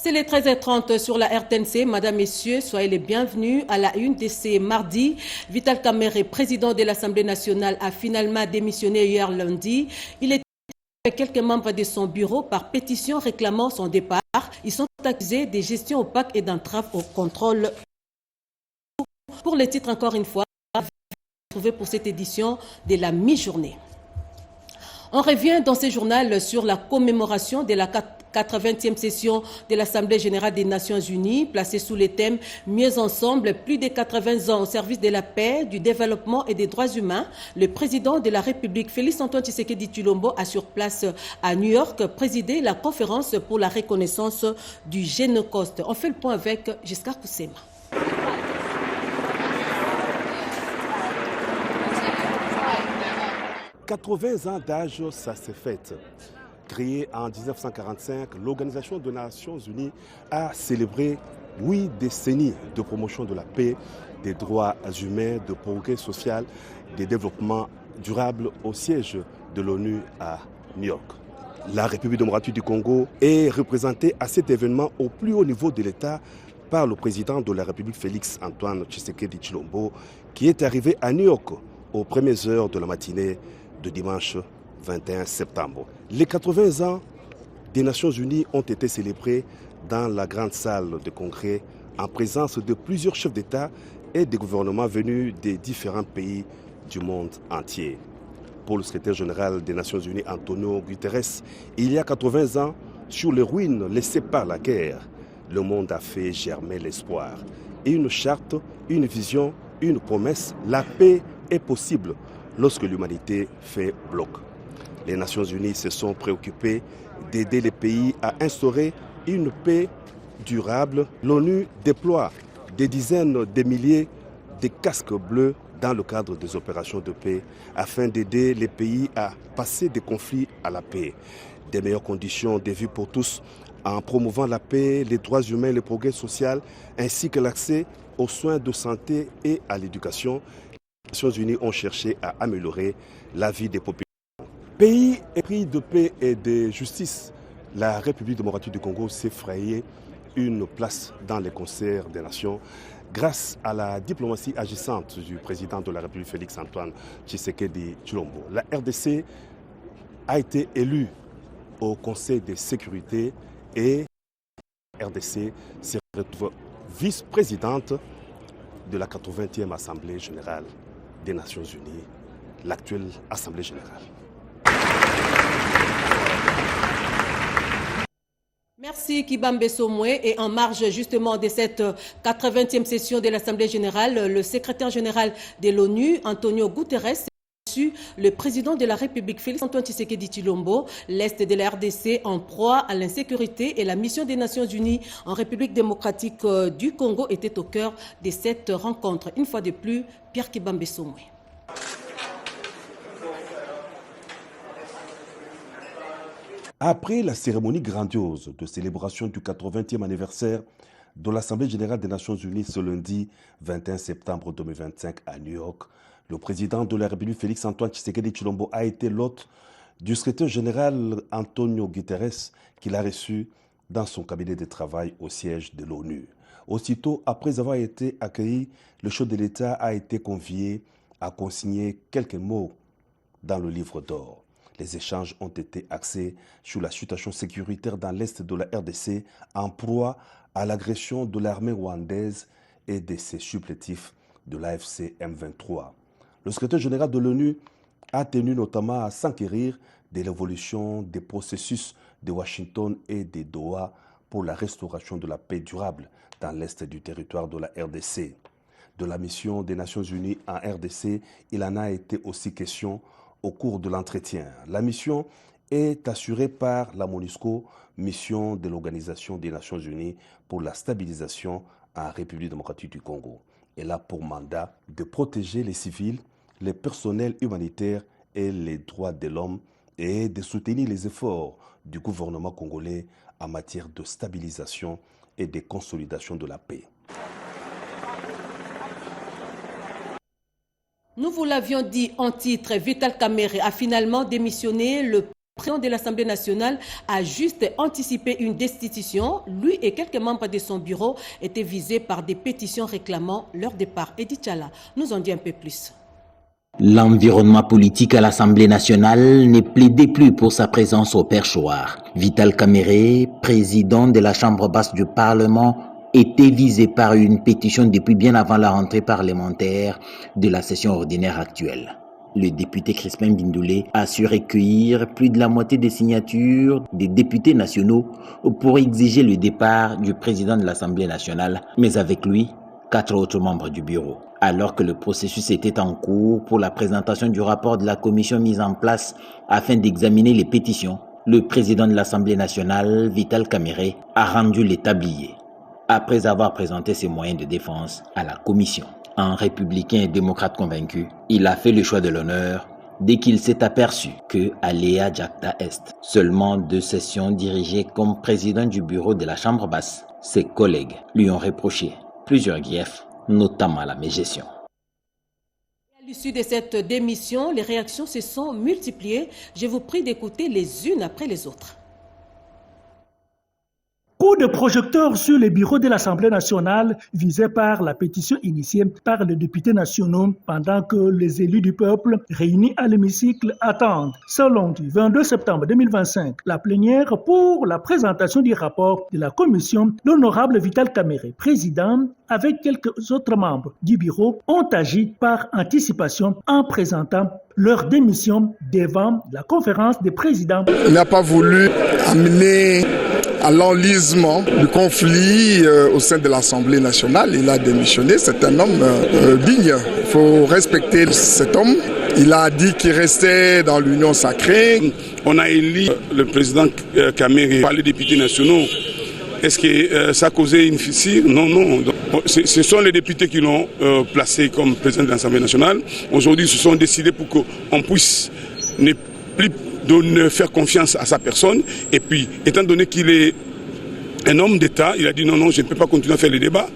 C'est les 13h30 sur la RTNC. Madame, Messieurs, soyez les bienvenus à la une de ces mardis. Vital Kamerhe, président de l'Assemblée nationale, a finalement démissionné hier lundi. Il était avec quelques membres de son bureau par pétition réclamant son départ. Ils sont accusés de gestion opaque et d'entrave au contrôle. Pour les titres, encore une fois, trouvé pour cette édition de la mi-journée. On revient dans ce journal sur la commémoration de la 80e session de l'Assemblée générale des Nations unies, placée sous le thème « Mieux ensemble, plus de 80 ans au service de la paix, du développement et des droits humains ». Le président de la République, Félix-Antoine Tshisekedi Tshilombo, a sur place à New York présidé la conférence pour la reconnaissance du Génocoste. On fait le point avec Giscard Koussema. 80 ans d'âge, ça s'est fait. Créée en 1945, l'Organisation des Nations Unies a célébré 8 décennies de promotion de la paix, des droits humains, de progrès social, de développement durable au siège de l'ONU à New York. La République démocratique du Congo est représentée à cet événement au plus haut niveau de l'État par le président de la République, Félix-Antoine Tshisekedi Tshilombo, qui est arrivé à New York aux premières heures de la matinée de dimanche 21 septembre. Les 80 ans des Nations Unies ont été célébrés dans la grande salle de congrès en présence de plusieurs chefs d'État et de gouvernements venus des différents pays du monde entier. Pour le secrétaire général des Nations Unies, Antonio Guterres, il y a 80 ans, sur les ruines laissées par la guerre, le monde a fait germer l'espoir. Et une charte, une vision, une promesse, la paix est possible lorsque l'humanité fait bloc. Les Nations Unies se sont préoccupées d'aider les pays à instaurer une paix durable. L'ONU déploie des dizaines de milliers de casques bleus dans le cadre des opérations de paix afin d'aider les pays à passer des conflits à la paix. Des meilleures conditions de vie pour tous en promouvant la paix, les droits humains, le progrès social ainsi que l'accès aux soins de santé et à l'éducation. Les Nations Unies ont cherché à améliorer la vie des populations. Pays épris de paix et de justice, la République démocratique du Congo s'est frayée une place dans les concerts des nations grâce à la diplomatie agissante du président de la République, Félix-Antoine Tshisekedi Tshilombo. La RDC a été élue au Conseil de sécurité et la RDC se retrouve vice-présidente de la 80e Assemblée générale des Nations Unies, l'actuelle Assemblée générale. Merci Kibambe Somwe. Et en marge justement de cette 80e session de l'Assemblée générale, le secrétaire général de l'ONU, Antonio Guterres, a reçu le président de la République, Félix-Antoine Tshisekedi Tshilombo. L'Est de la RDC en proie à l'insécurité et la mission des Nations Unies en République démocratique du Congo était au cœur de cette rencontre. Une fois de plus, Pierre Kibambe Somwe. Après la cérémonie grandiose de célébration du 80e anniversaire de l'Assemblée générale des Nations Unies ce lundi 21 septembre 2025 à New York, le président de la République Félix-Antoine Tshisekedi Tshilombo a été l'hôte du secrétaire général Antonio Guterres qu'il a reçu dans son cabinet de travail au siège de l'ONU. Aussitôt après avoir été accueilli, le chef de l'État a été convié à consigner quelques mots dans le livre d'or. Les échanges ont été axés sur la situation sécuritaire dans l'est de la RDC en proie à l'agression de l'armée rwandaise et de ses supplétifs de l'AFC M23. Le secrétaire général de l'ONU a tenu notamment à s'enquérir de l'évolution des processus de Washington et de Doha pour la restauration de la paix durable dans l'est du territoire de la RDC. De la mission des Nations Unies en RDC, il en a été aussi question au cours de l'entretien. La mission est assurée par la MONUSCO, mission de l'Organisation des Nations Unies pour la stabilisation en République démocratique du Congo. Elle a pour mandat de protéger les civils, les personnels humanitaires et les droits de l'homme et de soutenir les efforts du gouvernement congolais en matière de stabilisation et de consolidation de la paix. Nous vous l'avions dit en titre, Vital Kamerhe a finalement démissionné. Le Le président de l'Assemblée nationale a juste anticipé une destitution. Lui et quelques membres de son bureau étaient visés par des pétitions réclamant leur départ. Edith Chala nous en dit un peu plus. L'environnement politique à l'Assemblée nationale ne plaidait plus pour sa présence au perchoir. Vital Kamerhe, président de la Chambre basse du Parlement, était visé par une pétition depuis bien avant la rentrée parlementaire de la session ordinaire actuelle. Le député Crispin Bindoulé a su recueillir plus de la moitié des signatures des députés nationaux pour exiger le départ du président de l'Assemblée nationale, mais avec lui, 4 autres membres du bureau. Alors que le processus était en cours pour la présentation du rapport de la commission mise en place afin d'examiner les pétitions, le président de l'Assemblée nationale, Vital Kamerhe, a rendu les tabliers, après avoir présenté ses moyens de défense à la commission. Un républicain et démocrate convaincu, il a fait le choix de l'honneur dès qu'il s'est aperçu que Aléa Jacta Est, seulement 2 sessions dirigées comme président du bureau de la Chambre basse, ses collègues lui ont reproché plusieurs griefs, notamment la mégestion. À l'issue de cette démission, les réactions se sont multipliées. Je vous prie d'écouter les unes après les autres. Coup de projecteur sur les bureaux de l'Assemblée nationale visés par la pétition initiée par les députés nationaux pendant que les élus du peuple réunis à l'hémicycle attendent, ce lundi 22 septembre 2025, la plénière pour la présentation du rapport de la commission. L'honorable Vital Kamerhe, président, avec quelques autres membres du bureau, ont agi par anticipation en présentant leur démission devant la conférence des présidents. Il n'a pas voulu amener à l'enlisement du conflit au sein de l'Assemblée nationale. Il a démissionné. C'est un homme digne. Il faut respecter cet homme. Il a dit qu'il restait dans l'union sacrée. On a élu le président Kamerhe par les députés nationaux. Est-ce que ça a causé une fissure? Non, non. Ce sont les députés qui l'ont placé comme président de l'Assemblée nationale. Aujourd'hui, ils se sont décidés pour qu'on puisse ne plus faire confiance à sa personne. Et puis, étant donné qu'il est un homme d'État, il a dit non, non, je ne peux pas continuer à faire les débats.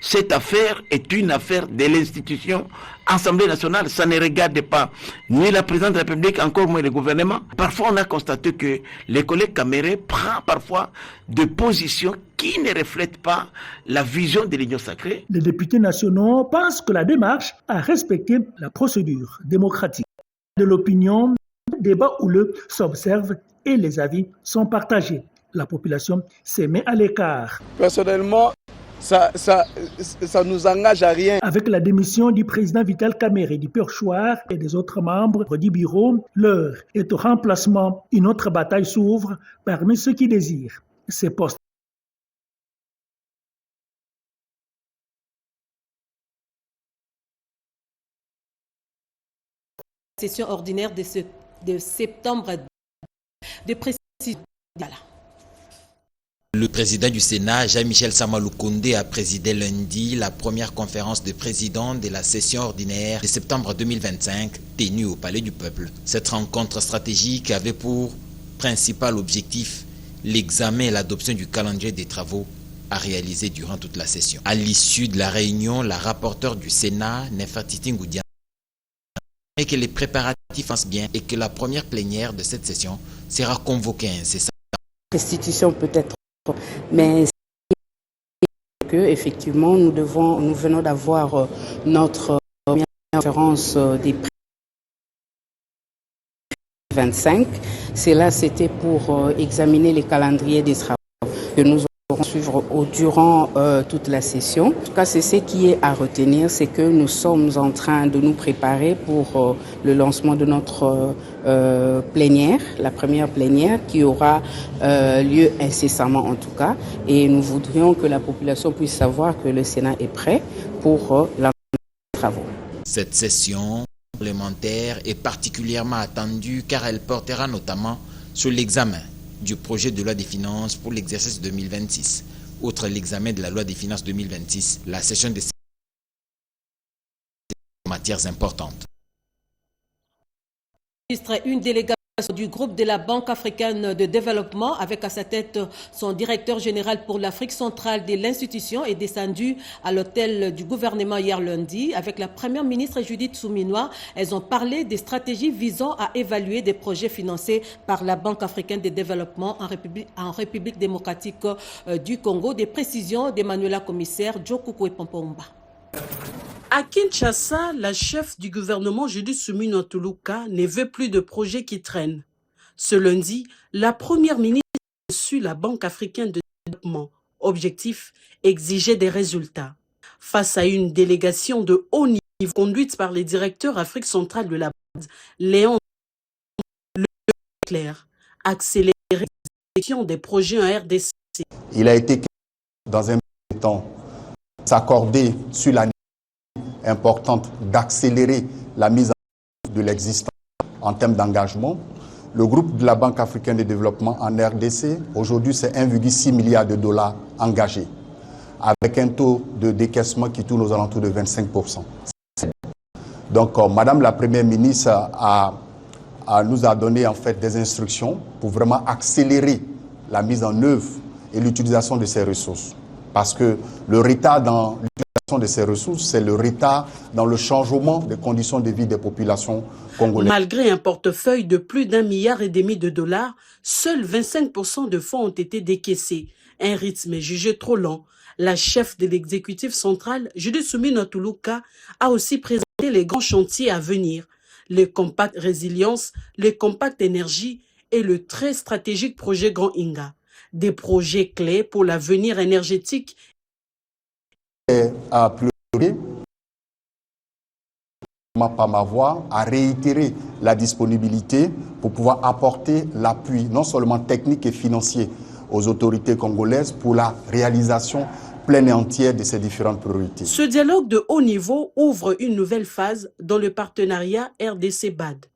Cette affaire est une affaire de l'institution Assemblée nationale. Ça ne regarde pas ni la présidente de la République, encore moins le gouvernement. Parfois, on a constaté que les collègues Kamerhe prennent parfois des positions qui ne reflètent pas la vision de l'Union sacrée. Les députés nationaux pensent que la démarche a respecté la procédure démocratique. De l'opinion, débat houleux s'observe et les avis sont partagés. La population se met à l'écart. Personnellement, ça nous engage à rien. Avec la démission du président Vital Kamerhe du perchoir et des autres membres du bureau, l'heure est au remplacement. Une autre bataille s'ouvre parmi ceux qui désirent ces postes. Session ordinaire de septembre de précision. Le président du Sénat, Jean-Michel Sama Lukonde, a présidé lundi la première conférence de présidents de la session ordinaire de septembre 2025 tenue au Palais du Peuple. Cette rencontre stratégique avait pour principal objectif l'examen et l'adoption du calendrier des travaux à réaliser durant toute la session. À l'issue de la réunion, la rapporteure du Sénat, Nefertiti Ngoudia, et que les préparatifs fassent bien et que la première plénière de cette session sera convoquée incessamment. Restitution peut-être, mais que effectivement nous venons d'avoir notre première conférence des 25. Cela c'était pour examiner les calendriers des travaux que nous aurons suivre durant toute la session. En tout cas, c'est ce qui est à retenir, c'est que nous sommes en train de nous préparer pour le lancement de notre plénière, la première plénière qui aura lieu incessamment en tout cas. Et nous voudrions que la population puisse savoir que le Sénat est prêt pour les travaux. Cette session parlementaire est particulièrement attendue car elle portera notamment sur l'examen du projet de loi des finances pour l'exercice 2026. Outre l'examen de la loi des finances 2026, la session des matières importantes. Une délégation du groupe de la Banque africaine de développement, avec à sa tête son directeur général pour l'Afrique centrale de l'institution, est descendu à l'hôtel du gouvernement hier lundi. Avec la première ministre Judith Souminois, elles ont parlé des stratégies visant à évaluer des projets financés par la Banque africaine de développement en République démocratique du Congo. Des précisions d'Emmanuela Commissaire Djokoukoué Pompomba. À Kinshasa, la chef du gouvernement Judith Suminwa Tuluka ne veut plus de projets qui traînent. Ce lundi, la première ministre a reçu la Banque africaine de développement. Objectif, exiger des résultats. Face à une délégation de haut niveau conduite par les directeurs Afrique centrale de la BAD, Léon Leclerc, accélérer l'exécution des projets en RDC. Il a été dans un premier temps s'accorder sur la importante d'accélérer la mise en œuvre de l'existant en termes d'engagement. Le groupe de la Banque africaine de développement en RDC, aujourd'hui, c'est 1,6 milliard de dollars engagés, avec un taux de décaissement qui tourne aux alentours de 25%. Donc, Madame la Première ministre nous a donné en fait des instructions pour vraiment accélérer la mise en œuvre et l'utilisation de ces ressources. Parce que le retard dans l'utilisation de ces ressources, c'est le retard dans le changement des conditions de vie des populations congolaises. Malgré un portefeuille de plus d'1,5 milliard de dollars, seuls 25% de fonds ont été décaissés. Un rythme jugé trop lent. La chef de l'exécutif central, Judith Suminwa Tuluka, a aussi présenté les grands chantiers à venir. Le compact résilience, le compact énergie et le très stratégique projet Grand Inga. Des projets clés pour l'avenir énergétique. À pleurer, par ma voix, à réitérer la disponibilité pour pouvoir apporter l'appui, non seulement technique et financier, aux autorités congolaises pour la réalisation pleine et entière de ces différentes priorités. Ce dialogue de haut niveau ouvre une nouvelle phase dans le partenariat RDC-BAD.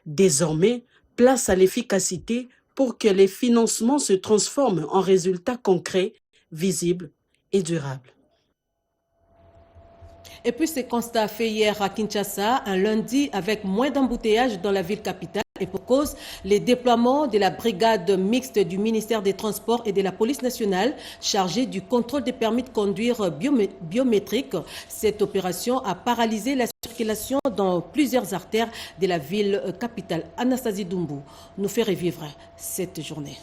Désormais, place à l'efficacité pour que les financements se transforment en résultats concrets, visibles et durables. Et puis ce constat fait hier à Kinshasa, un lundi avec moins d'embouteillages dans la ville capitale. Et pour cause, les déploiements de la brigade mixte du ministère des Transports et de la police nationale chargée du contrôle des permis de conduire biométriques. Cette opération a paralysé la circulation dans plusieurs artères de la ville capitale. Anastasie Doumbou nous fait revivre cette journée.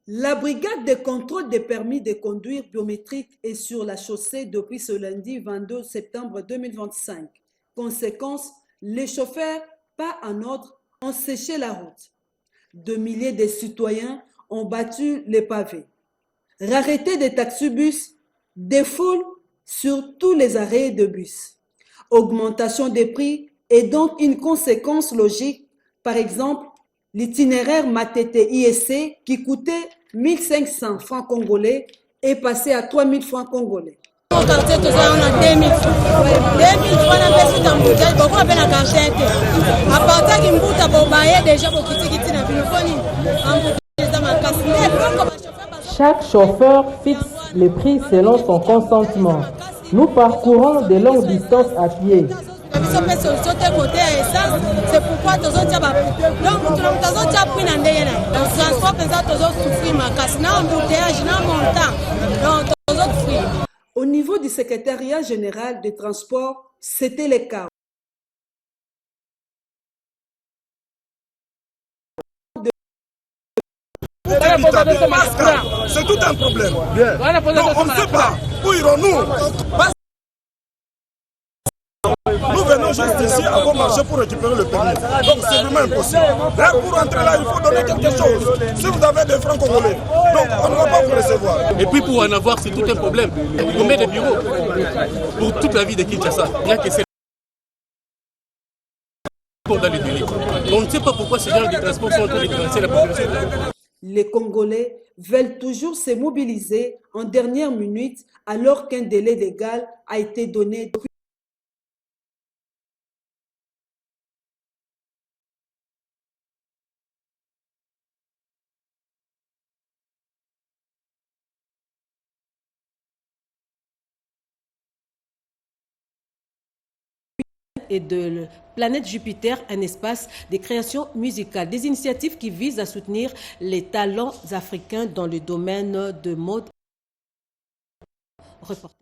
La brigade de contrôle des permis de conduire biométriques est sur la chaussée depuis ce lundi 22 septembre 2025. Conséquence, les chauffeurs, pas en ordre, ont séché la route. De milliers de citoyens ont battu les pavés. Rareté des taxibus, des foules sur tous les arrêts de bus. Augmentation des prix est donc une conséquence logique. Par exemple, l'itinéraire Matete ISC qui coûtait 1500 francs congolais est passé à 3000 francs congolais. Chaque chauffeur fixe les prix selon son consentement. Nous parcourons de longues distances à pied. C'est pourquoi au niveau du secrétariat général des transports, c'était le cas. C'est tout un problème. Non, on ne sait pas. Où irons-nous? Nous venons juste ici avant marcher pour récupérer le permis. Donc c'est vraiment impossible. Là, pour entrer là, il faut donner quelque chose. Si vous avez des francs congolais, donc on ne va pas vous recevoir. Et puis pour en avoir, c'est tout un problème. On met des bureaux pour toute la vie de Kinshasa. Rien que c'est dans les délits. On ne sait pas pourquoi ces gens de transport sont en train de financer la population. Les Congolais veulent toujours se mobiliser en dernière minute alors qu'un délai légal a été donné depuis et de Planète Jupiter, un espace de création musicale. Des initiatives qui visent à soutenir les talents africains dans le domaine de mode. Reportage.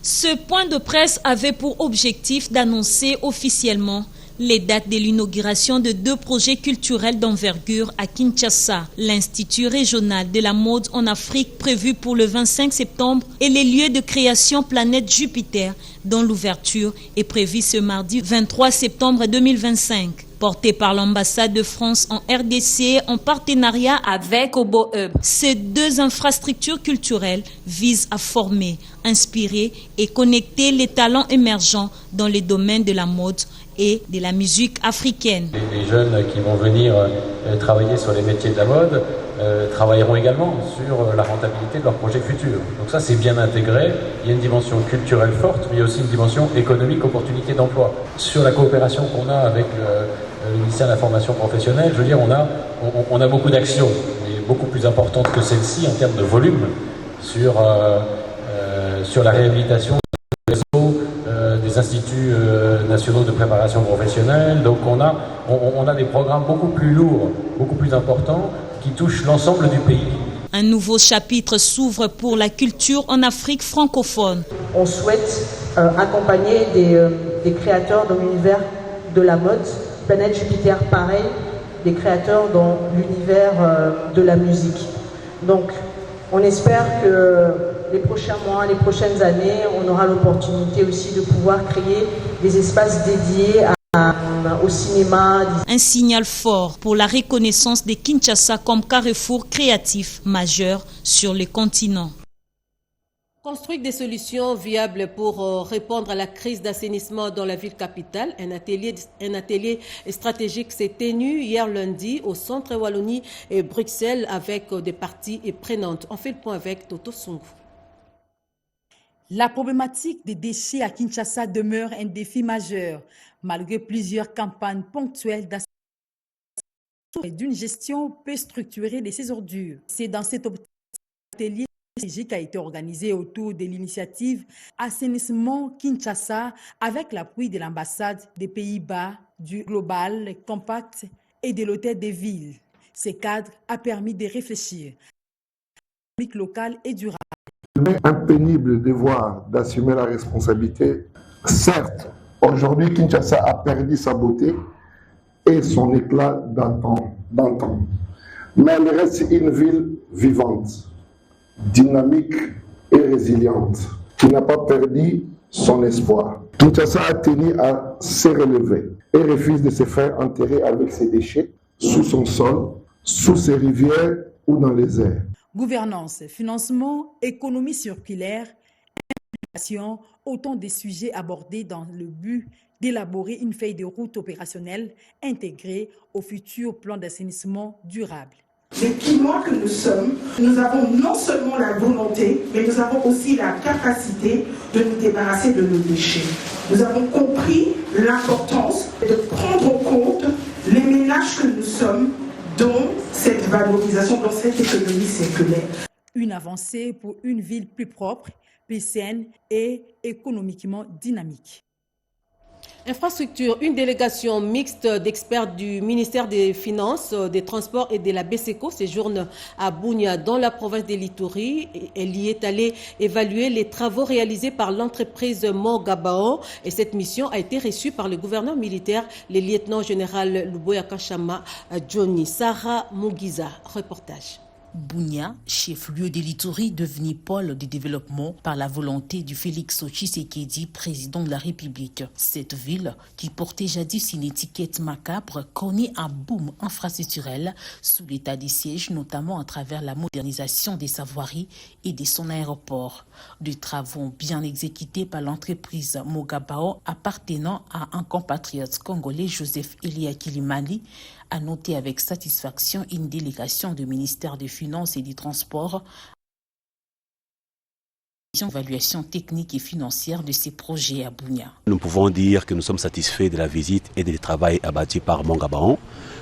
Ce point de presse avait pour objectif d'annoncer officiellement les dates de l'inauguration de 2 projets culturels d'envergure à Kinshasa, l'Institut régional de la mode en Afrique prévu pour le 25 septembre et les lieux de création Planète Jupiter dont l'ouverture est prévue ce mardi 23 septembre 2025. Porté par l'ambassade de France en RDC en partenariat avec Obo Hub. Ces 2 infrastructures culturelles visent à former, inspirer et connecter les talents émergents dans les domaines de la mode et de la musique africaine. Les jeunes qui vont venir travailler sur les métiers de la mode travailleront également sur la rentabilité de leurs projets futurs. Donc ça, c'est bien intégré. Il y a une dimension culturelle forte, mais il y a aussi une dimension économique, opportunité d'emploi. Sur la coopération qu'on a avec le ministère de la formation professionnelle, je veux dire, on a beaucoup d'actions, mais beaucoup plus importantes que celle-ci en termes de volume sur la réhabilitation des réseaux, des instituts nationaux de préparation professionnelle. Donc on a des programmes beaucoup plus lourds, beaucoup plus importants, qui touchent l'ensemble du pays. Un nouveau chapitre s'ouvre pour la culture en Afrique francophone. On souhaite accompagner des créateurs dans l'univers de la mode. Planète Jupiter, pareil, des créateurs dans l'univers de la musique. Donc, on espère que les prochains mois, les prochaines années, on aura l'opportunité aussi de pouvoir créer des espaces dédiés au cinéma. Un signal fort pour la reconnaissance de Kinshasa comme carrefour créatif majeur sur le continent. Construire des solutions viables pour répondre à la crise d'assainissement dans la ville capitale. Un atelier stratégique s'est tenu hier lundi au centre Wallonie et Bruxelles avec des parties prenantes. On fait le point avec Toto Songo. La problématique des déchets à Kinshasa demeure un défi majeur, malgré plusieurs campagnes ponctuelles d'assainissement et d'une gestion peu structurée de ces ordures. C'est dans cet atelier stratégique a été organisé autour de l'initiative Assainissement Kinshasa avec l'appui de l'ambassade des Pays-Bas, du Global Compact et de l'Hôtel des Villes. Ce cadre a permis de réfléchir à l'économie locale et durable. Un pénible devoir d'assumer la responsabilité. Certes, aujourd'hui, Kinshasa a perdu sa beauté et son éclat d'antan. Mais elle reste une ville vivante, dynamique et résiliente, qui n'a pas perdu son espoir. Kinshasa a tenu à se relever et refuse de se faire enterrer avec ses déchets sous son sol, sous ses rivières ou dans les airs. Gouvernance, financement, économie circulaire, implication, autant de sujets abordés dans le but d'élaborer une feuille de route opérationnelle intégrée au futur plan d'assainissement durable. Les Quinois que nous sommes, nous avons non seulement la volonté, mais nous avons aussi la capacité de nous débarrasser de nos déchets. Nous avons compris l'importance de prendre en compte les ménages que nous sommes dans cette valorisation, dans cette économie circulaire. Une avancée pour une ville plus propre, plus saine et économiquement dynamique. Infrastructure, une délégation mixte d'experts du ministère des Finances, des Transports et de la BESECO séjourne à Bunia dans la province de l'Ituri. Elle y est allée évaluer les travaux réalisés par l'entreprise Mongabao et cette mission a été reçue par le gouverneur militaire, le lieutenant-général Luboya Kachama Johnny. Sarah Mugiza, reportage. Bunia, chef-lieu de l'Ituri, devenu pôle de développement par la volonté du Félix Tshisekedi, président de la République. Cette ville, qui portait jadis une étiquette macabre, connaît un boom infrastructurel sous l'état des sièges, notamment à travers la modernisation des sa voirie et de son aéroport. Des travaux bien exécutés par l'entreprise Mongabao appartenant à un compatriote congolais, Joseph Elia Kilimali, a noté avec satisfaction une délégation du ministère des Finances et des Transports, évaluation technique et financière de ces projets à Bunia. Nous pouvons dire que nous sommes satisfaits de la visite et du travail abattu par Mongabao.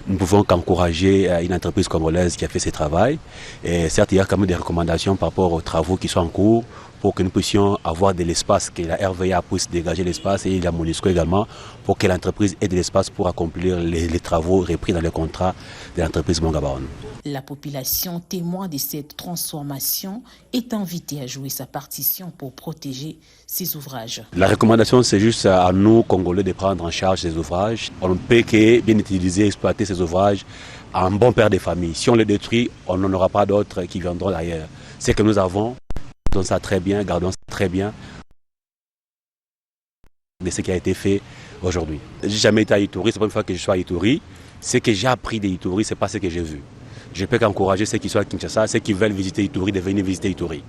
Nous pouvons qu'encourager une entreprise congolaise qui a fait ce travail. Et certes, il y a quand même des recommandations par rapport aux travaux qui sont en cours pour que nous puissions avoir de l'espace, que la RVA puisse dégager l'espace et la MONUSCO également, pour que l'entreprise ait de l'espace pour accomplir les travaux repris dans le contrat de l'entreprise Mongabaon. La population témoin de cette transformation est invitée à jouer sa partition pour protéger ces ouvrages. La recommandation, c'est juste à nous, Congolais, de prendre en charge ces ouvrages. On ne peut que bien utiliser, exploiter ces ouvrages en bon père de famille. Si on les détruit, on n'en aura pas d'autres qui viendront d'ailleurs. Ce que nous avons, gardons ça très bien, gardons ça très bien de ce qui a été fait aujourd'hui. Je n'ai jamais été à Ituri, c'est pas une fois que je suis à Ituri. Ce que j'ai appris de Ituri, ce n'est pas ce que j'ai vu. Je peux qu'encourager ceux qui sont à Kinshasa, ceux qui veulent visiter Ituri, de venir visiter Ituri.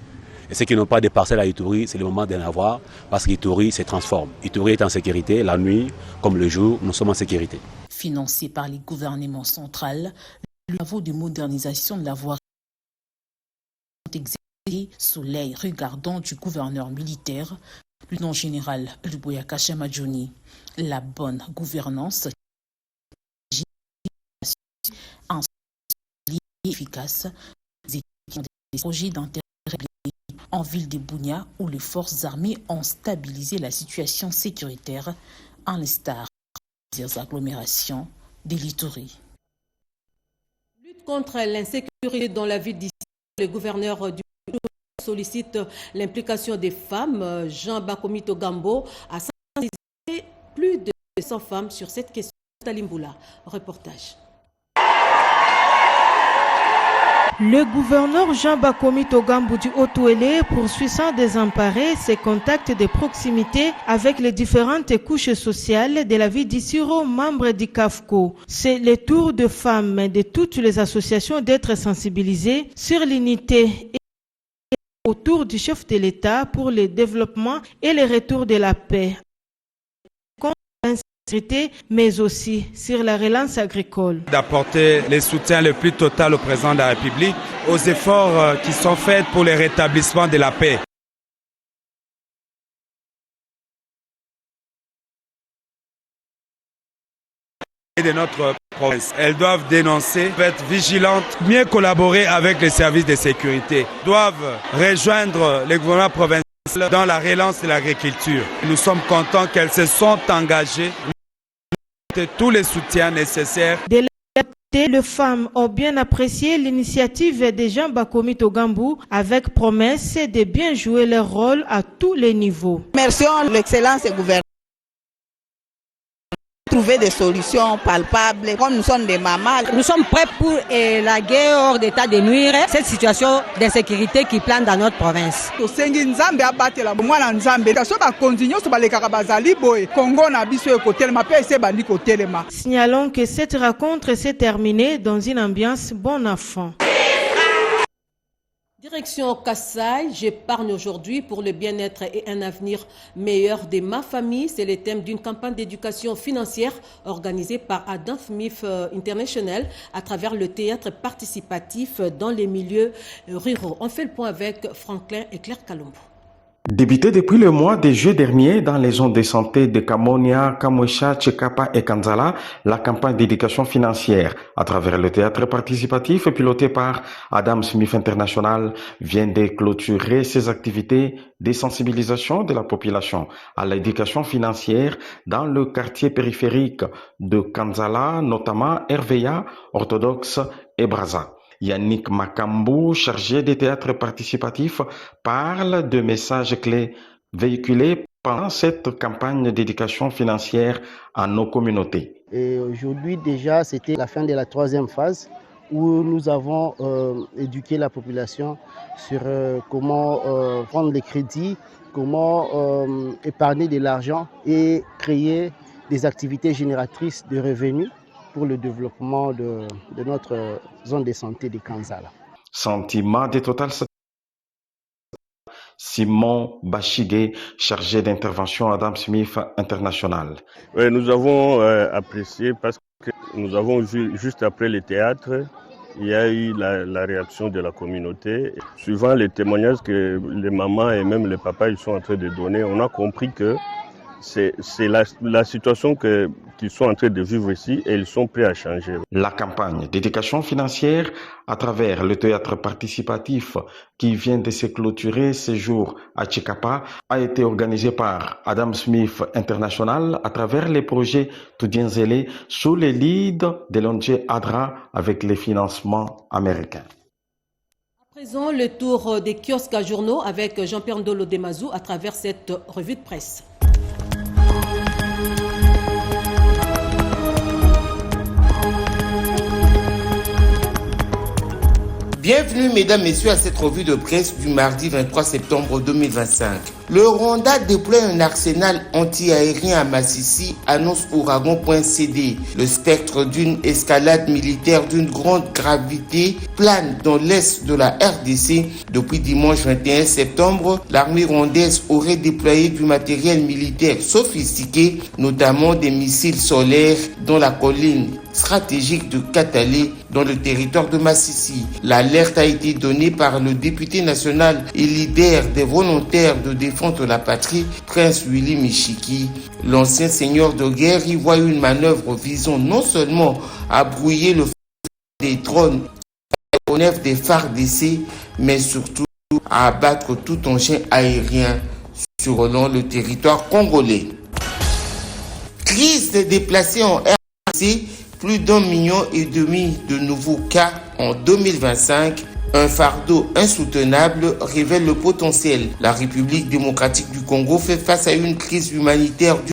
Et ceux qui n'ont pas de parcelles à Ituri, c'est le moment d'en avoir, parce qu'Ituri se transforme. Ituri est en sécurité, la nuit comme le jour, nous sommes en sécurité. Financé par les gouvernements centrales, les travaux de modernisation de la voirie sont exécutés sous l'œil regardant du gouverneur militaire, le lieutenant général Luboyaka Chamadjoni. La bonne gouvernance efficace des projets d'intérêt en ville de Bunia où les forces armées ont stabilisé la situation sécuritaire en l'instar des agglomérations de l'Ituri. Lutte contre l'insécurité dans la ville d'ici, le gouverneur du sollicite l'implication des femmes. Jean Bakomito Gambo a sensibilisé plus de 100 femmes sur cette question. Talimboula, reportage. Le gouverneur Jean Bakomito Gambo du Haut-Ouélé poursuit sans désemparer ses contacts de proximité avec les différentes couches sociales de la vie d'Issiro, membres du CAFCO. C'est le tour de femmes de toutes les associations d'être sensibilisées sur l'unité et autour du chef de l'État pour le développement et le retour de la paix, mais aussi sur la relance agricole. D'apporter le soutien le plus total au président de la République aux efforts qui sont faits pour le rétablissement de la paix. De notre province. Elles doivent dénoncer, être vigilantes, mieux collaborer avec les services de sécurité, doivent rejoindre les gouvernements provinciaux dans la relance de l'agriculture. Nous sommes contents qu'elles se sont engagées de tous les soutiens nécessaires. De la côté, les femmes ont bien apprécié l'initiative de Jean Bakomito Gambo avec promesse de bien jouer leur rôle à tous les niveaux. Merci à l'excellence du gouvernement. Trouver des solutions palpables. Comme nous sommes des mamans, nous sommes prêts pour la guerre hors d'état de nuire cette situation d'insécurité qui plane dans notre province. Signalons que cette rencontre s'est terminée dans une ambiance bon enfant. Direction Kassai, j'épargne aujourd'hui pour le bien-être et un avenir meilleur de ma famille. C'est le thème d'une campagne d'éducation financière organisée par Adam Smith International à travers le théâtre participatif dans les milieux ruraux. On fait le point avec Franklin et Claire Kalombo. Débuté depuis le mois de juillet dernier dans les zones de santé de Kamonia, Kamwesha, Tchekapa et Kanzala, la campagne d'éducation financière à travers le théâtre participatif piloté par Adam Smith International vient de clôturer ses activités de sensibilisation de la population à l'éducation financière dans le quartier périphérique de Kanzala, notamment RVA, orthodoxe et Braza. Yannick Makambu, chargé des théâtres participatifs, parle de messages clés véhiculés pendant cette campagne d'éducation financière à nos communautés. Et aujourd'hui déjà, c'était la fin de la 3e phase où nous avons éduqué la population sur comment prendre les crédits, comment épargner de l'argent et créer des activités génératrices de revenus pour le développement de notre zone de santé de Kanzala. Sentiment de total Simon Bachigé, chargé d'intervention Adam Smith International. Oui, nous avons apprécié parce que nous avons vu juste après le théâtre, il y a eu la réaction de la communauté. Suivant les témoignages que les mamans et même les papas ils sont en train de donner, on a compris que c'est la situation qu'ils sont en train de vivre ici et ils sont prêts à changer. La campagne d'éducation financière à travers le théâtre participatif qui vient de se clôturer ce jour à Chikapa a été organisée par Adam Smith International à travers les projets Tudienzele sous les leads de l'ONG ADRA avec les financements américains. À présent, le tour des kiosques à journaux avec Jean-Pierre Ndolo Demazou à travers cette revue de presse. Bienvenue mesdames, messieurs à cette revue de presse du mardi 23 septembre 2025. Le Rwanda déploie un arsenal anti-aérien à Massissi, annonce Ouragan.cd. Le spectre d'une escalade militaire d'une grande gravité plane dans l'est de la RDC. Depuis dimanche 21 septembre, l'armée rwandaise aurait déployé du matériel militaire sophistiqué, notamment des missiles solaires dans la colline stratégique de Katale dans le territoire de Massissi. L'alerte a été donnée par le député national et leader des volontaires de défense de la patrie, Prince Willy Michiki. L'ancien seigneur de guerre y voit une manœuvre visant non seulement à brouiller le feu des drones et des phares d'essai, mais surtout à abattre tout engin aérien survolant le territoire congolais. Crise des déplacés en RDC. Plus d'1,5 million de nouveaux cas en 2025. Un fardeau insoutenable révèle le potentiel. La République démocratique du Congo fait face à une crise humanitaire d'une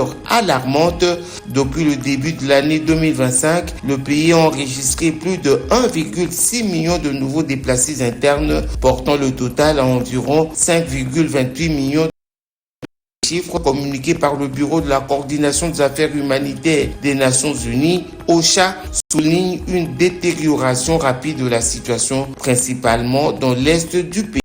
ampleur alarmante. Depuis le début de l'année 2025, le pays a enregistré plus de 1,6 million de nouveaux déplacés internes, portant le total à environ 5,28 millions. Chiffre communiqué par le Bureau de la coordination des affaires humanitaires des Nations Unies, OCHA souligne une détérioration rapide de la situation, principalement dans l'est du pays.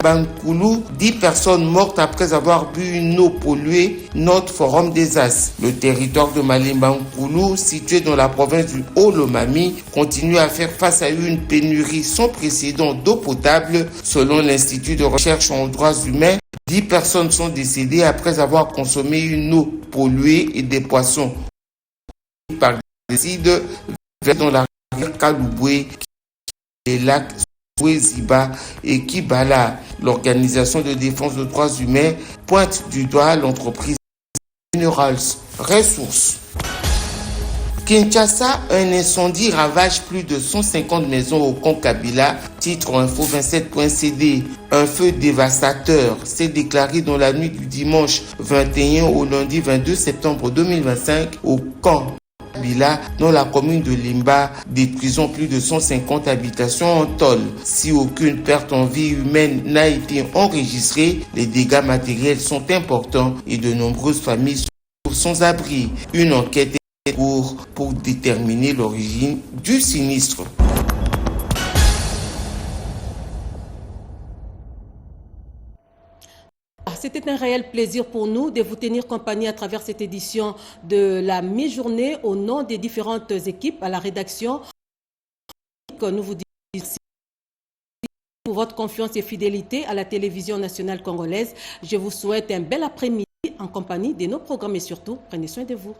Bankoulou, 10 personnes mortes après avoir bu une eau polluée, note Forum des As. Le territoire de Malimbankoulou, situé dans la province du Haut-Lomami, continue à faire face à une pénurie sans précédent d'eau potable. Selon l'Institut de recherche en droits humains, 10 personnes sont décédées après avoir consommé une eau polluée et des poissons par des acides dans la rivière Kalouboué, les lacs Ziba et Kibala. L'organisation de défense des droits humains pointe du doigt l'entreprise Minerals Ressources. Kinshasa, un incendie ravage plus de 150 maisons au camp Kabila, titre info27.cd. Un feu dévastateur s'est déclaré dans la nuit du dimanche 21 au lundi 22 septembre 2025 au camp Kabila, dans la commune de Limba, détruisant plus de 150 habitations en tôle. Si aucune perte en vie humaine n'a été enregistrée, les dégâts matériels sont importants et de nombreuses familles sont sans abri. Une enquête est en cours pour déterminer l'origine du sinistre. C'était un réel plaisir pour nous de vous tenir compagnie à travers cette édition de la mi-journée au nom des différentes équipes à la rédaction. Nous vous disons pour votre confiance et fidélité à la télévision nationale congolaise. Je vous souhaite un bel après-midi en compagnie de nos programmes et surtout, prenez soin de vous.